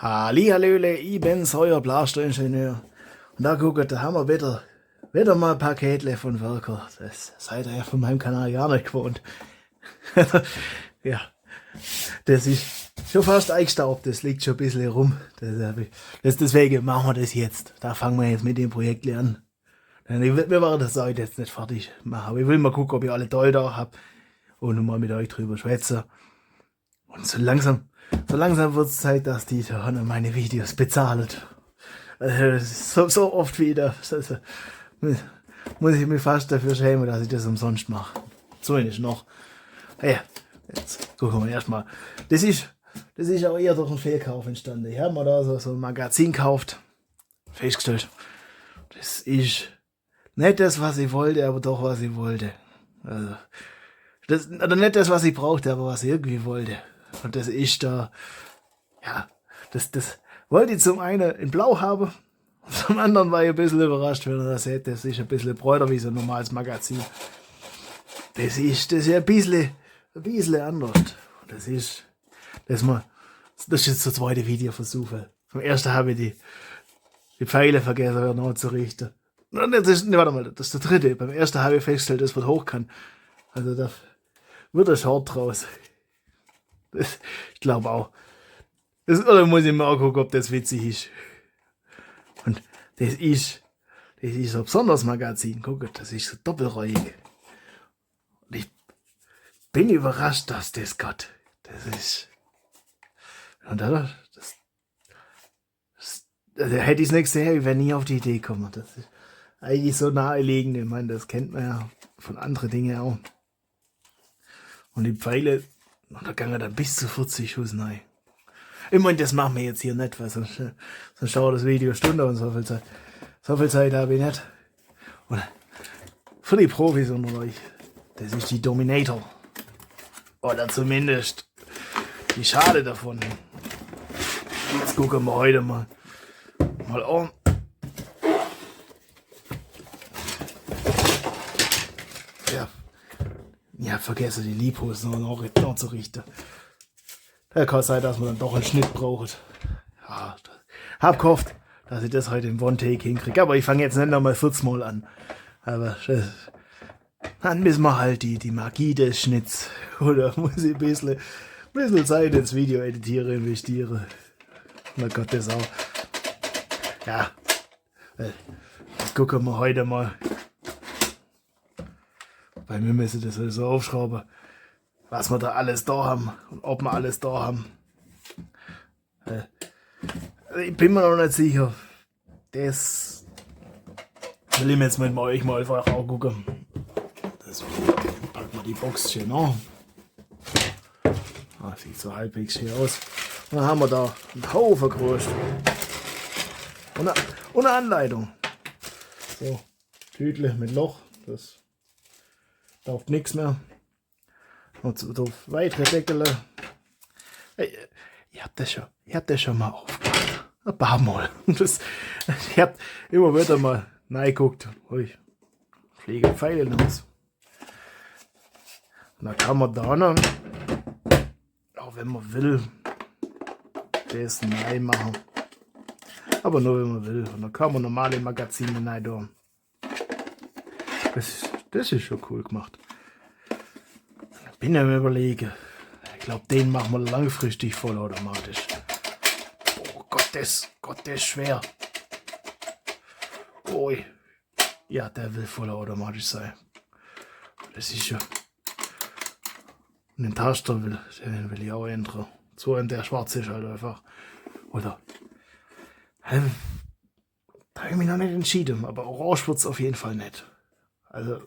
Hallihallöle, ich bin's, euer Blaster-Ingenieur. Und da haben wir wieder mal ein Paketle von Werker. Das seid ihr ja von meinem Kanal gar nicht gewohnt. Ja, das ist schon fast eingestaubt, das liegt schon ein bisschen rum. Deswegen machen wir das jetzt. Da fangen wir jetzt mit dem Projekt an. Wir werden das heute jetzt nicht fertig machen. Aber ich will mal gucken, ob ich alle toll da habe und mal mit euch drüber schwätze. Und so langsam wird es Zeit, dass die da meine Videos bezahlen. So oft wieder. Muss ich mich fast dafür schämen, dass ich das umsonst mache. So ist noch. Ja, jetzt gucken wir erstmal. Das ist auch eher durch einen Fehlkauf entstanden. Ich habe mir da so ein Magazin gekauft. Festgestellt. Das ist nicht das, was ich wollte, aber doch, was ich wollte. Also, oder nicht das, was ich brauchte, aber was ich irgendwie wollte. Und das ist da, ja, das wollte ich zum einen in Blau haben, zum anderen war ich ein bisschen überrascht, wenn ihr das seht, das ist ein bisschen breiter wie so ein normales Magazin. Das ist ein bisschen anders. Das ist jetzt der zweite Videoversuch. Vom ersten habe ich die Pfeile vergessen, noch zu richten. Das ist der dritte. Beim ersten habe ich festgestellt, das wird hochkant. Also da wird ein Short draus. Ich glaube auch. Oder muss ich mal gucken, ob das witzig ist. Und das ist so ein besonderes Magazin. Guck, das ist so doppelreihig. Und ich bin überrascht, dass das geht. Das ist. Und da hätte ich es nicht gesehen, ich wäre nie auf die Idee gekommen. Das ist eigentlich so naheliegend. Ich meine, das kennt man ja von anderen Dingen auch. Und die Pfeile, da kann man dann bis zu 40 Schuss rein. Ich meine, das machen wir jetzt hier nicht, weil sonst dauert das Video eine Stunde und so viel Zeit. So viel Zeit habe ich nicht. Und für die Profis unter euch, das ist die Dominator. Oder zumindest die Schale davon. Jetzt gucken wir heute mal an. Ja. Ja, vergesse die Lipos noch zu richten. Da kann es sein, dass man dann doch einen Schnitt braucht. Ja, hab gehofft, dass ich das heute im One-Take hinkriege. Aber ich fange jetzt nicht nochmal 40 Mal an. Aber dann müssen wir halt die Magie des Schnitts. Oder muss ich ein bisschen Zeit ins Video editieren, investieren. Na Gott, das auch. Ja, das gucken wir heute mal. Weil wir müssen das so aufschrauben, was wir da alles da haben und ob wir alles da haben. Ich bin mir noch nicht sicher. Das will ich jetzt mit euch mal einfach auch gucken. Deswegen packen wir die Box schön an. Sieht so halbwegs schön aus. Und dann haben wir da einen Haufen Gerüst. Und eine Anleitung. So, Tütle mit Loch. Das taugt nichts mehr. Und so weitere Deckel. Ich hab das schon mal aufgemacht. Ein paar Mal. Ich hab immer wieder mal reingeguckt. Ich fliege Pfeile los. Und dann kann man da noch, auch wenn man will, das rein machen. Aber nur wenn man will. Und dann kann man normale Magazine rein tun. Das ist schon cool gemacht. Ich bin am Überlegen. Ich glaube, den machen wir langfristig vollautomatisch. Oh Gott, das ist schwer. Ui. Ja, der will vollautomatisch sein. Das ist schon. Und den Taster den will ich auch ändern. So, und der schwarze ist halt einfach. Oder. Da habe ich mich noch nicht entschieden. Aber orange wird es auf jeden Fall nicht. Also.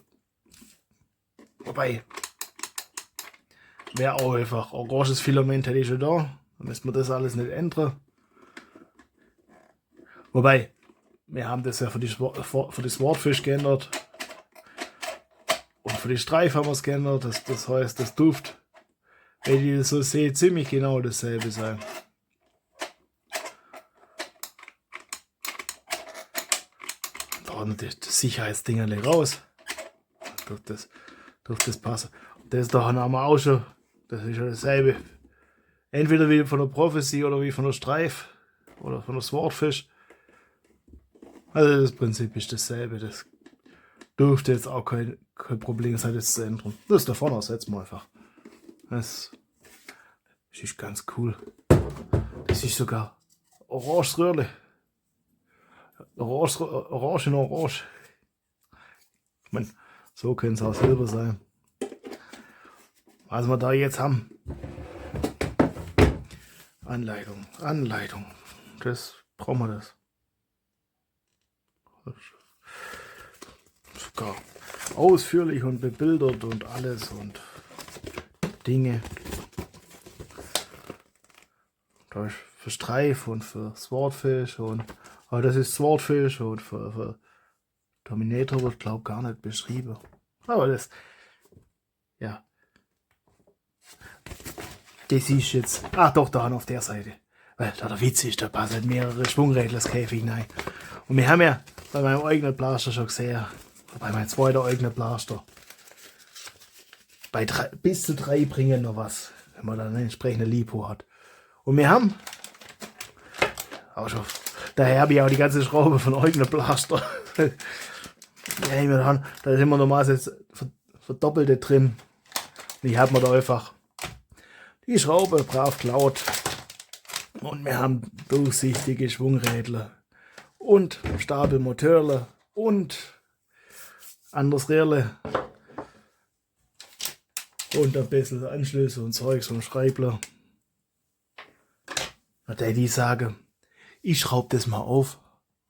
Wobei. Wäre auch einfach. Oranges Filament hätte ich schon da. Dann müssen wir das alles nicht ändern. Wobei, wir haben das ja für die Swordfish geändert. Und für die Streif haben wir es geändert. Das heißt, das dürfte, wenn ich das so sehe, ziemlich genau dasselbe sein. Da haben wir das Sicherheitsding raus. Durch das passen. Das da haben wir auch schon. Das ist ja dasselbe. Entweder wie von der Prophecy oder wie von der Streif. oder von der Swordfish. Also das Prinzip ist dasselbe. Das dürfte jetzt auch kein Problem sein, das zu ändern. Das ist da vorne, setzen wir einfach. Das ist ganz cool. Das ist sogar orange Röhrle. Orange in Orange. Ich meine, so können es auch Silber sein. Was wir da jetzt haben. Anleitung. Das brauchen wir das. Sogar ausführlich und bebildert und alles und Dinge. Da ist für Streif und für Swordfish und aber das ist Swordfish und für Terminator wird glaube gar nicht beschrieben. Aber das ja. Das ist jetzt. Ach doch, da auf der Seite. Weil da der Witz ist, da passen mehrere Schwungrädlerskäfig rein. Und wir haben ja bei meinem eigenen Blaster schon gesehen, bei meinem zweiten eigenen Blaster, bis zu 3 bringen noch was, wenn man dann eine entsprechende Lipo hat. Und wir haben auch schon, daher habe ich auch die ganze Schraube von eigenen Blaster. Ja, da ist immer normalerweise verdoppelte drin. Und ich habe mir da einfach die Schraube brav klaut. Und wir haben durchsichtige Schwungrädler und Stapelmotorle und anderes Rädle und ein bisschen Anschlüsse und Zeugs und Schreibler. Da hätte ich sagen, ich schraube das mal auf,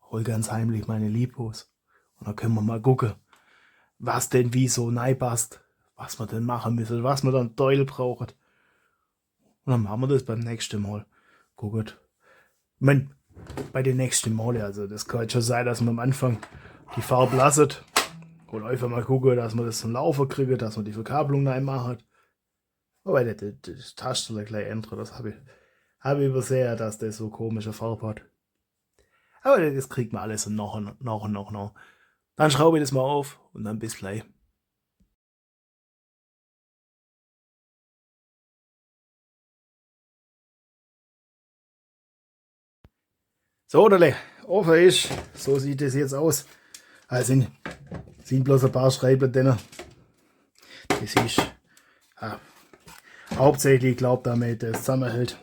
hol ganz heimlich meine Lipos und dann können wir mal gucken, was denn wie so passt, was wir denn machen müssen, was wir dann Teil brauchen. Und dann machen wir das beim nächsten Mal. Guckt. Ich meine, bei den nächsten Male, also das kann schon sein, dass man am Anfang die Farbe lasset oder einfach mal gucken, dass man das zum Laufen kriegt, dass man die Verkabelung reinmacht. Aber das Taschentuch gleich ändern, das habe ich übersehen, dass das so komische Farbe hat. Aber das kriegt man alles noch und noch. Dann schraube ich das mal auf und dann bis gleich. So, der Ofen ist, so sieht es jetzt aus. Also sind bloß ein paar Schreiber drin. Das ist hauptsächlich, ich glaube, damit das zusammenhält.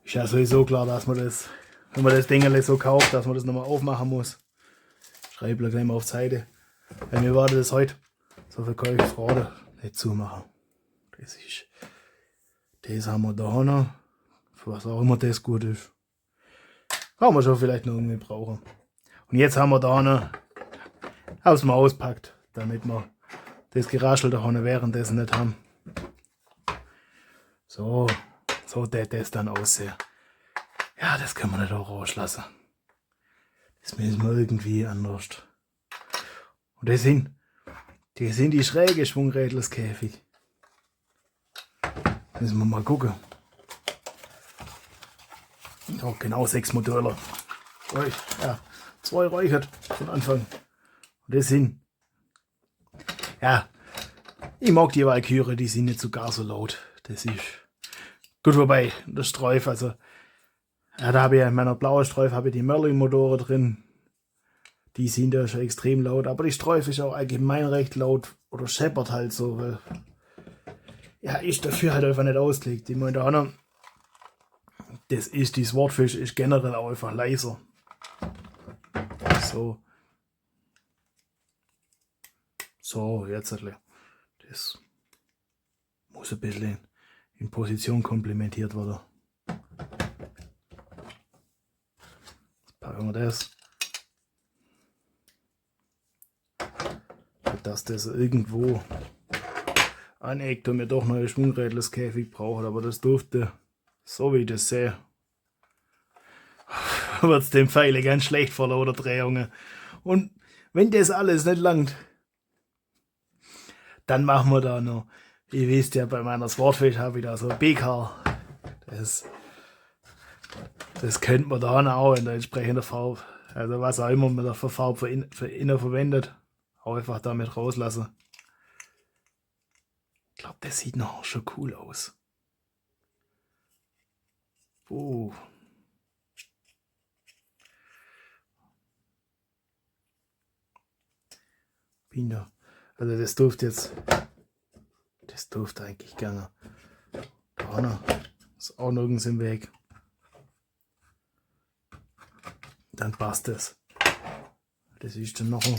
Ist ja sowieso klar, dass man das, wenn man das Ding so kauft, dass man das nochmal aufmachen muss. Schreiber gleich mal auf die Seite. Weil mir war das heute, so viel kann ich Freude nicht zumachen. Das haben wir da noch. Für was auch immer das gut ist. Kann man schon vielleicht noch irgendwie brauchen. Und jetzt haben wir da noch, hab's mal auspackt, damit wir das Geraschel da vorne währenddessen nicht haben. So das dann aussehen. Ja, das können wir nicht auch rauslassen. Das müssen wir irgendwie anders. Und das sind die schräge Schwungrädlerskäfig. Müssen wir mal gucken. Auch genau 6 Modelle. Ja, 2 räuchert von Anfang. Und das sind, ja, ich mag die Valkyrie, die sind nicht so gar so laut. Das ist gut, wobei der Streif, also ja, da habe ich in meiner blauen Streif habe ich die Merlin-Motoren drin. Die sind ja schon extrem laut, aber die Streif ist auch allgemein recht laut oder scheppert halt so, weil ja, ist dafür halt einfach nicht ausgelegt. Ich meine, der andere, das ist, die Swordfish ist generell auch einfach leiser. So, jetzt das muss ein bisschen in Position komplementiert werden. Jetzt packen wir das. Dass das irgendwo aneckt und wir doch neue Schwungrädlerskäfig brauchen, aber das durfte, so wie ich das sehe, wird es dem Pfeile ganz schlecht vor lauter Drehungen. Und wenn das alles nicht langt, dann machen wir da noch, ihr wisst ja, bei meiner Swordfish habe ich da so ein BK. Das könnte man da auch in der entsprechenden Farbe, also was auch immer man da für Farbe für innen verwendet, auch einfach damit rauslassen. Ich glaube, das sieht noch schon cool aus. Pinda. Also das dürfte eigentlich gerne. Da noch. Ist auch nirgends im Weg. Dann passt es. Das ist dann noch ein.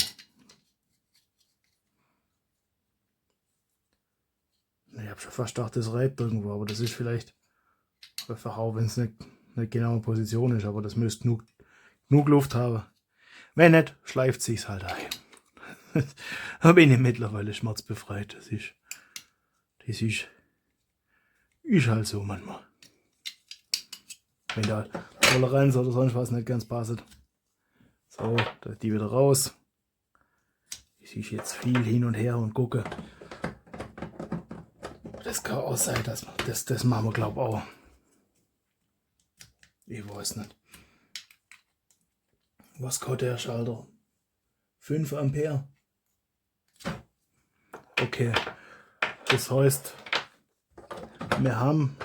Ich habe schon fast gedacht, das reibt irgendwo, aber das ist vielleicht einfach auch, wenn es nicht genau in Position ist, aber das müsste genug Luft haben. Wenn nicht, schleift sich's halt ein. Da bin ich mittlerweile schmerzbefreit. Das ist halt so manchmal. Wenn da Toleranz oder sonst was nicht ganz passt. So, da die wieder raus. Das ist jetzt viel hin und her und gucke. Das kann auch sein, dass das machen wir glaube ich auch. Ich weiß nicht. Was kostet der Schalter? 5 Ampere. Okay. Das heißt, wir haben,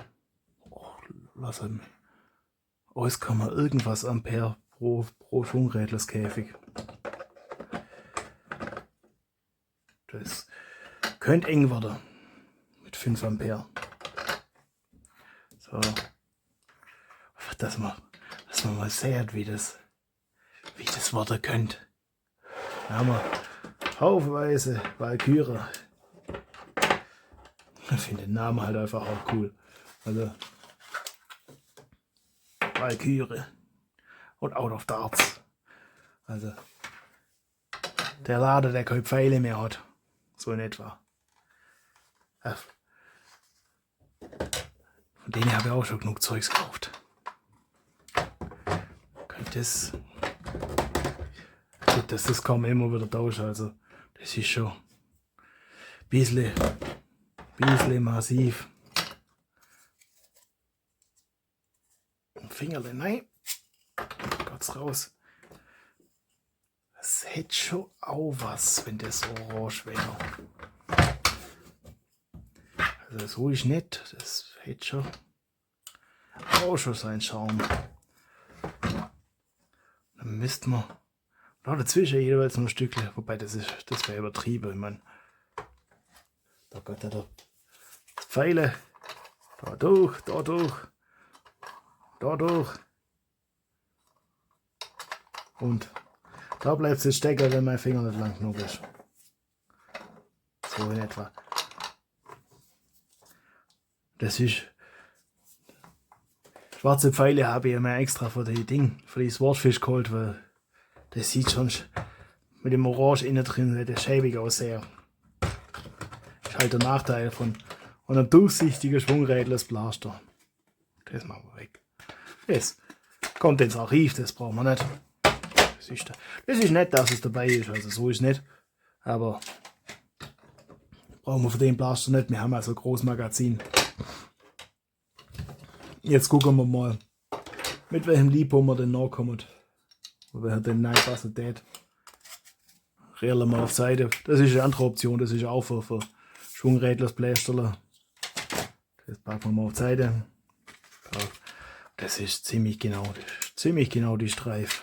alles kann man irgendwas Ampere pro Schwungrädlerskäfig. Das könnte eng werden. Mit 5 Ampere. So. Dass man mal sieht, wie das werden könnte. Da haben wir haufenweise Walküre. Ich finde den Namen halt einfach auch cool. Also Walküre und Out of Darts. Also der Lader, der keine Pfeile mehr hat. So in etwa. Ja. Von denen habe ich auch schon genug Zeugs gekauft. Das kann man immer wieder tauschen. Also das ist schon ein bisschen massiv. Ein Fingerle, nein. Geht's raus. Das hätte schon auch was, wenn das orange wäre. Also so ist nicht. Das hätte schon auch schon seinen Charme. Dann müsste man da dazwischen jeweils noch ein Stückchen, wobei das wäre übertrieben. Ich meine, da geht ja der Pfeile, da durch, da durch, da durch. Und da bleibt es jetzt stecken, wenn mein Finger nicht lang genug ist. So in etwa. Das ist. Schwarze Pfeile habe ich mir extra für die Swordfish geholt, weil das sieht schon mit dem Orange innen drin das schäbig aussehen. Das ist halt der Nachteil von einem durchsichtigen Schwungrädlersblaster. Das machen wir weg. Das kommt ins Archiv, das brauchen wir nicht. Das ist nett, dass es dabei ist, also so ist nicht. Aber brauchen wir für den Blaster nicht, wir haben also ein großes Magazin. Jetzt gucken wir mal, mit welchem Lipo wir denn nachkommen. Oder den reinpassen tät. Reellen wir auf die Seite. Das ist eine andere Option, das ist auch für Schwungrädlersblästerler. Das packen wir mal auf die Seite. Das ist ziemlich genau die Streif.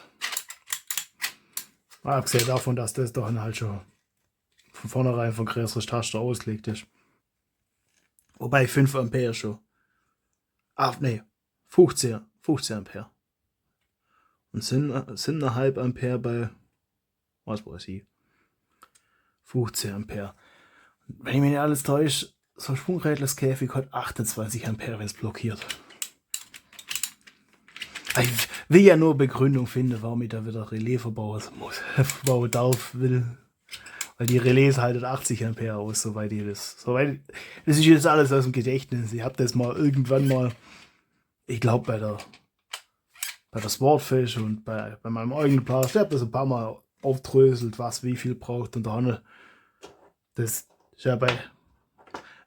Abgesehen davon, dass das doch halt schon von vornherein von größeres Taster ausgelegt ist. Wobei 5 Ampere schon. 15 Ampere. Und sind 1,5 Ampere bei, was weiß ich, 15 Ampere. Wenn ich mich nicht alles täusche, so ein Schwungrädlerskäfig hat 28 Ampere, wenn es blockiert. Ich will ja nur Begründung finden, warum ich da wieder Relais verbauen will. Weil die Relais halten 80 Ampere aus, soweit das ist jetzt alles aus dem Gedächtnis. Ich habe das mal irgendwann mal, ich glaube bei der Swordfish und bei meinem eigenen Blaster, ich habe das ein paar Mal aufdröselt, was wie viel braucht. Und da das ist ja bei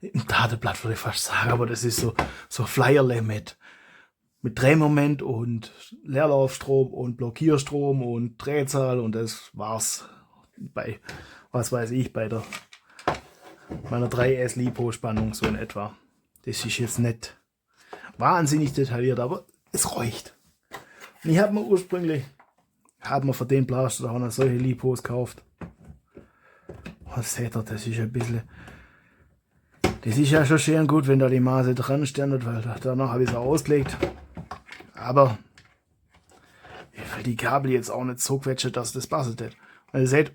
im Dateblatt, würde ich fast sagen, aber das ist so Flyerle mit Drehmoment und Leerlaufstrom und Blockierstrom und Drehzahl, und das war's bei, was weiß ich, bei meiner 3S Lipo Spannung so in etwa. Das ist jetzt nicht wahnsinnig detailliert, aber es reicht. Und ich habe mir ursprünglich für den Blaster da solche Lipos gekauft. Was seht ihr, das ist ein bisschen. Das ist ja schon schön gut, wenn da die Maße dran stehen, weil danach habe ich es ausgelegt. Aber ich will die Kabel jetzt auch nicht so quetschen, dass das passt. Und ihr seht,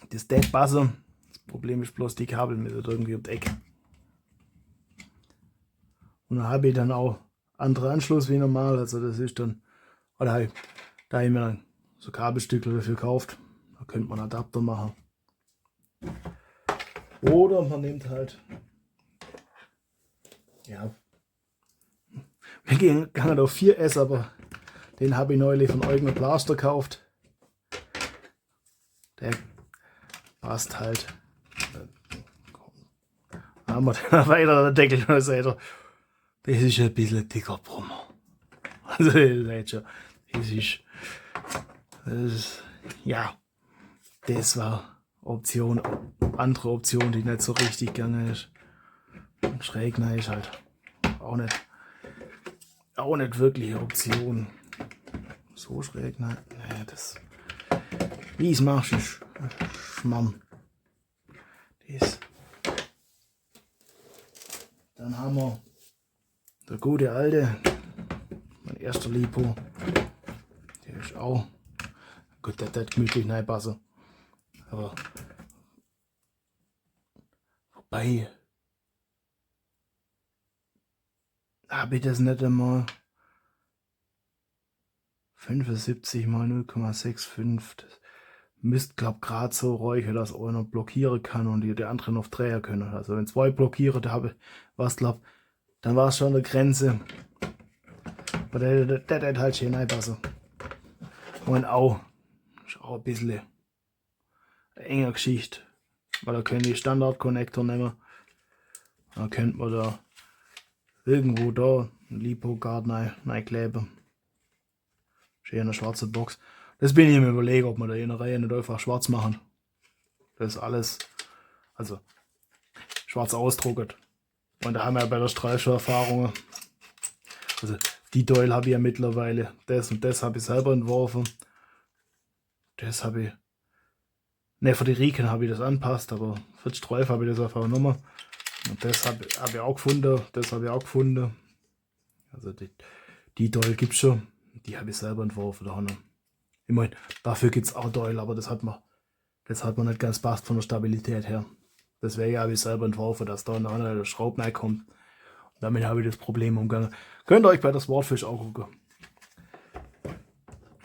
das passen. Das Problem ist bloß, die Kabel müssen irgendwie um die Ecke. Und dann habe ich dann auch andere Anschluss wie normal. Also das ist dann, oder da habe ich mir dann so Kabelstücke dafür gekauft. Da könnte man einen Adapter machen. Oder man nimmt halt, ja, wir gehen auf 4S, aber den habe ich neulich von Eugen Blaster gekauft. Der passt halt. Da haben wir dann weiter den Deckel, da seht ihr, das ist ein bisschen dicker Brummer. Also ihr seht schon, das ist, ja, das war Option, andere Option, die nicht so richtig gegangen ist. Und schräg nein ist halt auch nicht wirklich eine Option. So schräg nein, nee, das, wie ich es mache, ist Schmamm. Das. Dann haben wir der gute alte, mein erster Lipo. Der ist auch, gut, der hat gemütlich reinpassen. Aber wobei habe ich das nicht einmal 75 mal 0,65. Das müsste, glaube ich, gerade so räuchern, dass einer blockieren kann und die anderen auf drehen können. Also wenn zwei blockieren, da habe ich was, glaube dann war es schon eine Grenze. Aber der hat halt schön reinpassen. Und auch, ist auch ein bisschen eine enge Geschichte. Weil da können die Standard-Connector nehmen. Dann könnte man da irgendwo da ein Lipo-Guard reinkleben. Schön eine schwarze Box. Das bin ich mir überlegen, ob wir da in der Reihe nicht einfach schwarz machen. Das ist alles, also schwarz ausdrucket. Und da haben wir ja bei der Streif schon Erfahrungen. Also die Doyle habe ich ja mittlerweile. Das und das habe ich selber entworfen. Das habe ich. Ne, für die Riken habe ich das anpasst, aber für die Streif habe ich das einfach genommen. Und das habe ich auch gefunden. Das habe ich auch gefunden. Also die Doyle gibt es schon. Die habe ich selber entworfen. Da ich meine, dafür gibt es auch Doyle, aber das hat man nicht ganz passt von der Stabilität her. Deswegen habe ich selber entworfen, dass da eine der Schrauben reinkommt. Und damit habe ich das Problem umgegangen. Könnt ihr euch bei der Swordfish auch gucken.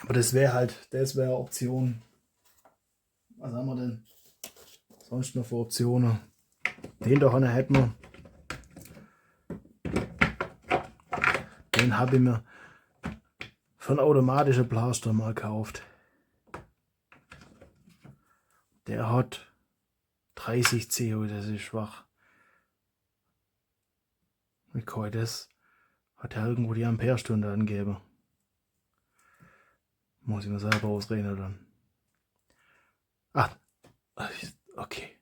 Aber das wäre Option. Was haben wir denn sonst noch für Optionen? Den da vorne hätten wir. Den habe ich mir für einen automatischen Blaster mal gekauft. Der hat 30 CO, das ist schwach. Okay, das hat ja irgendwo die Amperestunde angegeben. Muss ich mir selber ausrechnen dann. Ah, okay.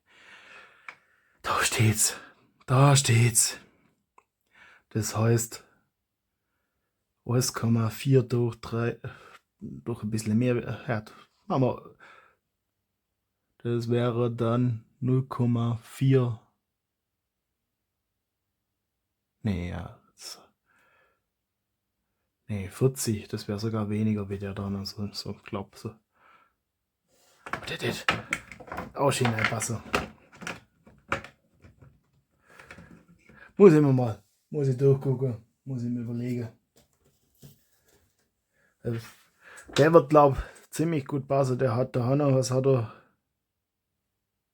Da steht's. Da steht's. Das heißt 1,4 durch 3, durch ein bisschen mehr. Ja, aber das wäre dann 0,4. Nee, ja. Nee, 40. Das wäre sogar weniger wie der dann. Also, so, glaub so. Das auch schön einpassen. Muss ich durchgucken, muss ich mir überlegen. Der wird, glaube ich, ziemlich gut passen. Der hat da noch, was hat er?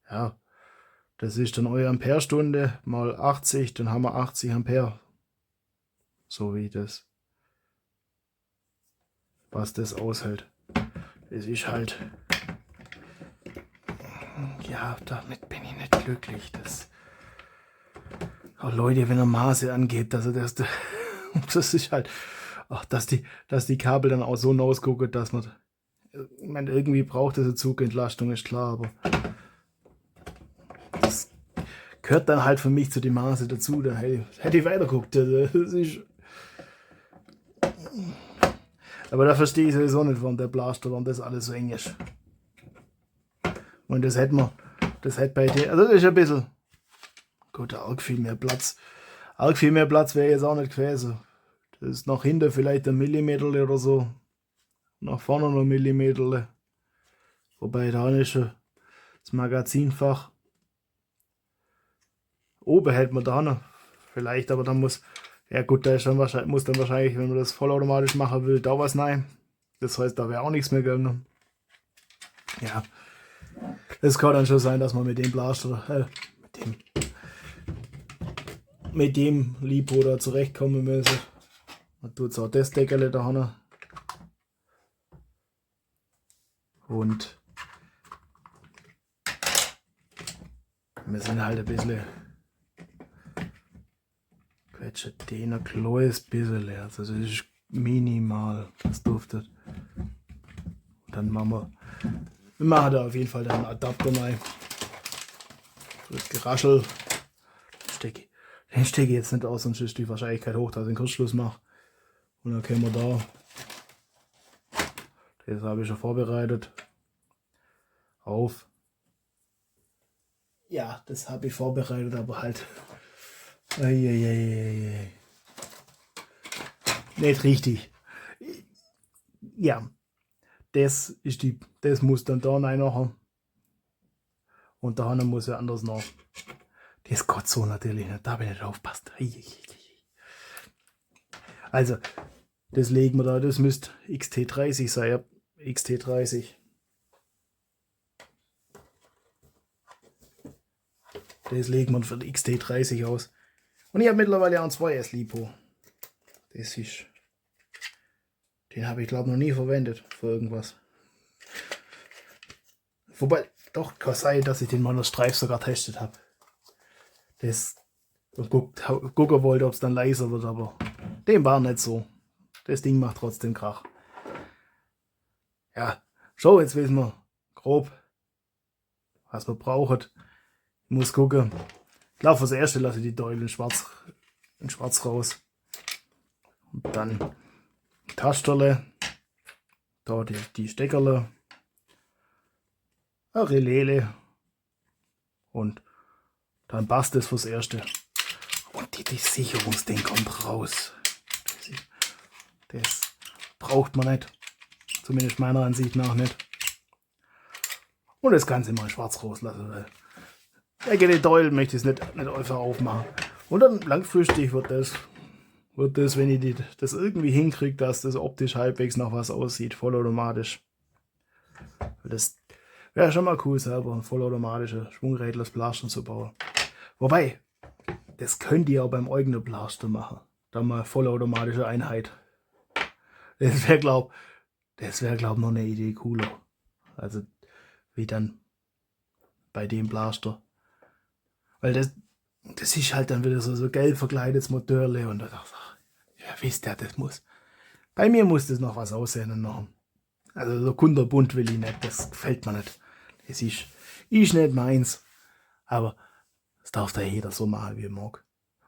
Ja, das ist dann eure Amperestunde mal 80, dann haben wir 80 Ampere. So wie das, was das aushält. Es ist halt, ja, damit bin ich nicht glücklich. Auch Leute, wenn er Maße angeht, also das ist halt, ach, dass die Kabel dann auch so ausgucken, dass man, ich meine, irgendwie braucht es eine Zugentlastung, ist klar, aber das gehört dann halt für mich zu den Maße dazu. Da hätte ich weitergeguckt. Das ist, aber da verstehe ich sowieso nicht, warum der Blaster, warum das alles so eng ist. Und das hätten wir das hat bei dir, also das ist ein bisschen, gut, arg viel mehr Platz. Arg viel mehr Platz wäre jetzt auch nicht gewesen. Das ist nach hinten vielleicht ein Millimeter oder so. Nach vorne noch ein Millimeter. Wobei da ist schon das Magazinfach. Oben hält man da noch. Vielleicht, aber dann muss, ja gut, da ist dann wahrscheinlich, muss dann wahrscheinlich, wenn man das vollautomatisch machen will, da was rein. Das heißt, da wäre auch nichts mehr gegangen. Ja. Es kann dann schon sein, dass man mit dem Blaster, mit dem Lipo da zurechtkommen müssen. Man tut auch das Deckel da hin. Und wir sind halt ein bisschen quetsche den ein kleines bisschen, also das ist minimal, das duftet. Und dann machen wir da auf jeden Fall dann einen Adapter rein. Das Geraschel den stecke ich jetzt nicht aus, sonst ist die Wahrscheinlichkeit hoch, dass ich einen Kurzschluss mache. Und dann können wir da, das habe ich schon vorbereitet, auf. Ja, das habe ich vorbereitet, aber halt nicht richtig. Ja, das muss dann da rein nachher. Und da muss ja anders noch. Das geht so natürlich nicht, da habe ich nicht aufgepasst. Also, das legen wir da, das müsste XT30 sein, ja, XT30. Das legen wir für die XT30 aus. Und ich habe mittlerweile auch einen 2S Lipo. Das ist, den habe ich glaube noch nie verwendet für irgendwas. Wobei, doch, kann sein, dass ich den mal auf Streif sogar testet habe. Das gucken wollte, ob es dann leiser wird, aber dem war nicht so. Das Ding macht trotzdem Krach. Ja, so, jetzt wissen wir grob, was wir brauchen. Ich muss gucken. Ich glaube, fürs Erste lasse ich die Däule in schwarz raus. Und dann Tasterle, da die Steckerle, ein Relele und dann passt es fürs Erste. Und die Sicherungsding kommt raus. Das braucht man nicht. Zumindest meiner Ansicht nach nicht. Und das Ganze mal schwarz rauslassen, weil die Däule möchte ich es nicht einfach aufmachen. Und dann langfristig wird das, wenn ich das irgendwie hinkriege, dass das optisch halbwegs nach was aussieht, vollautomatisch. Das wäre schon mal cool, selber ein vollautomatischer Schwungrädler Blaster zu bauen. Wobei, das könnt ihr auch beim eigenen Blaster machen. Da mal vollautomatische Einheit. Das wäre glaub noch eine Idee cooler. Also wie dann bei dem Blaster. Weil das ist halt dann wieder so gelb verkleidetes Motörle und da dachte ich, ja wisst ihr, das muss. Bei mir muss das noch was aussehen und noch. Also so kunterbunt will ich nicht, das gefällt mir nicht. Das ist nicht meins. Aber das darf da jeder so machen, wie er mag.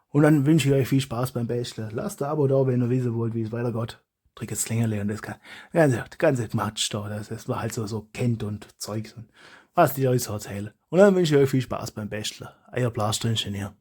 Und dann wünsche ich euch viel Spaß beim Basteln. Lasst ein Abo da, wenn ihr wissen wollt, wie es weitergeht. Drückt das Klingerle und das ganze Matsch da, das war halt so kennt und Zeugs und was die euch so erzählen. Und dann wünsche ich euch viel Spaß beim Basteln. Euer Blaster-Ingenieur.